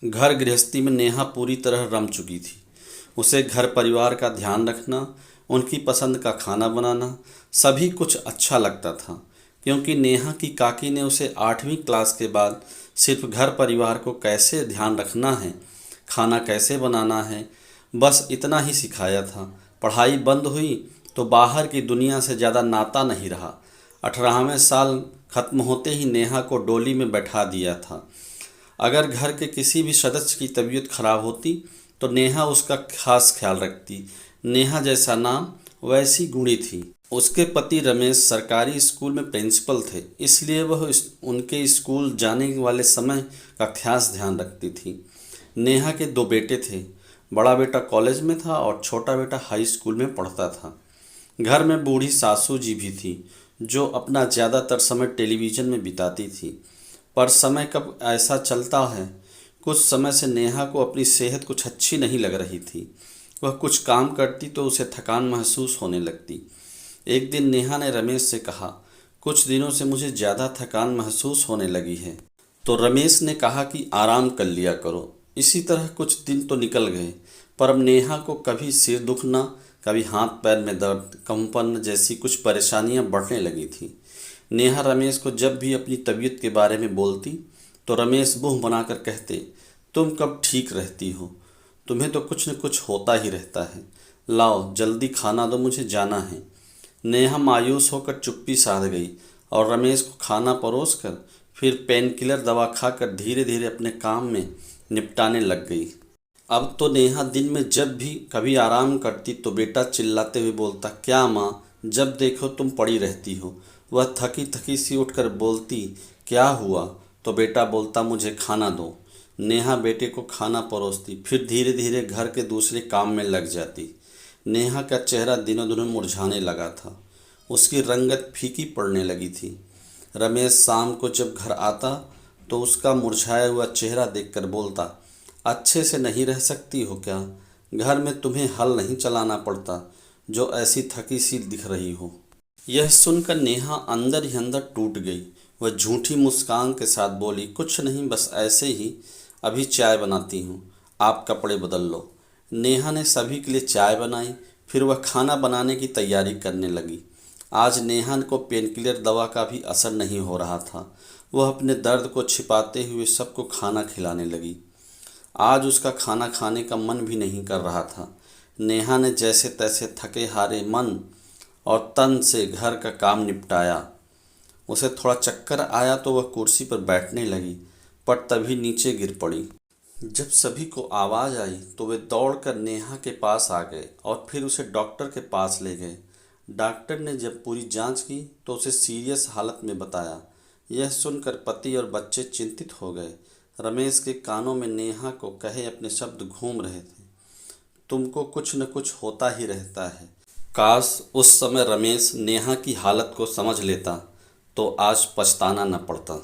घर गृहस्थी में नेहा पूरी तरह रम चुकी थी। उसे घर परिवार का ध्यान रखना, उनकी पसंद का खाना बनाना सभी कुछ अच्छा लगता था, क्योंकि नेहा की काकी ने उसे 8वीं क्लास के बाद सिर्फ घर परिवार को कैसे ध्यान रखना है, खाना कैसे बनाना है, बस इतना ही सिखाया था। पढ़ाई बंद हुई तो बाहर की दुनिया से ज़्यादा नाता नहीं रहा। 18वें साल खत्म होते ही नेहा को डोली में बैठा दिया था। अगर घर के किसी भी सदस्य की तबीयत खराब होती तो नेहा उसका खास ख्याल रखती। नेहा जैसा नाम वैसी गुणी थी। उसके पति रमेश सरकारी स्कूल में प्रिंसिपल थे, इसलिए वह उनके स्कूल जाने वाले समय का खास ध्यान रखती थी। नेहा के 2 बेटे थे। बड़ा बेटा कॉलेज में था और छोटा बेटा हाई स्कूल में पढ़ता था। घर में बूढ़ी सासू जी भी थी, जो अपना ज़्यादातर समय टेलीविज़न में बिताती थी। पर समय कब ऐसा चलता है, कुछ समय से नेहा को अपनी सेहत कुछ अच्छी नहीं लग रही थी। वह कुछ काम करती तो उसे थकान महसूस होने लगती। एक दिन नेहा ने रमेश से कहा, कुछ दिनों से मुझे ज़्यादा थकान महसूस होने लगी है। तो रमेश ने कहा कि आराम कर लिया करो। इसी तरह कुछ दिन तो निकल गए, पर अब नेहा को कभी सिर दुखना, कभी हाथ पैर में दर्द, कंपन जैसी कुछ परेशानियां बढ़ने लगी थी। नेहा रमेश को जब भी अपनी तबीयत के बारे में बोलती तो रमेश मुंह बनाकर कहते, तुम कब ठीक रहती हो, तुम्हें तो कुछ न कुछ होता ही रहता है, लाओ जल्दी खाना दो, मुझे जाना है। नेहा मायूस होकर चुप्पी साध गई और रमेश को खाना परोस कर फिर पेन किलर दवा खाकर धीरे धीरे अपने काम में निपटाने लग गई। अब तो नेहा दिन में जब भी कभी आराम करती तो बेटा चिल्लाते हुए बोलता, क्या माँ, जब देखो तुम पड़ी रहती हो। वह थकी थकी सी उठकर बोलती, क्या हुआ, तो बेटा बोलता, मुझे खाना दो। नेहा बेटे को खाना परोसती, फिर धीरे धीरे घर के दूसरे काम में लग जाती। नेहा का चेहरा दिनों दिनों मुरझाने लगा था। उसकी रंगत फीकी पड़ने लगी थी। रमेश शाम को जब घर आता तो उसका मुरझाया हुआ चेहरा देखकर बोलता, अच्छे से नहीं रह सकती हो क्या? घर में तुम्हें हल नहीं चलाना पड़ता, जो ऐसी थकी सी दिख रही हो। यह सुनकर नेहा अंदर ही अंदर टूट गई। वह झूठी मुस्कान के साथ बोली, कुछ नहीं, बस ऐसे ही, अभी चाय बनाती हूँ, आप कपड़े बदल लो। नेहा ने सभी के लिए चाय बनाई, फिर वह खाना बनाने की तैयारी करने लगी। आज नेहा को पेनकिलर दवा का भी असर नहीं हो रहा था। वह अपने दर्द को छिपाते हुए सबको खाना खिलाने लगी। आज उसका खाना खाने का मन भी नहीं कर रहा था। नेहा ने जैसे तैसे थके हारे मन और तन से घर का काम निपटाया। उसे थोड़ा चक्कर आया तो वह कुर्सी पर बैठने लगी, पर तभी नीचे गिर पड़ी। जब सभी को आवाज़ आई तो वे दौड़कर नेहा के पास आ गए और फिर उसे डॉक्टर के पास ले गए। डॉक्टर ने जब पूरी जांच की तो उसे सीरियस हालत में बताया। यह सुनकर पति और बच्चे चिंतित हो गए। रमेश के कानों में नेहा को कहे अपने शब्द घूम रहे थे, तुमको कुछ न कुछ होता ही रहता है। काश उस समय रमेश नेहा की हालत को समझ लेता तो आज पछताना न पड़ता।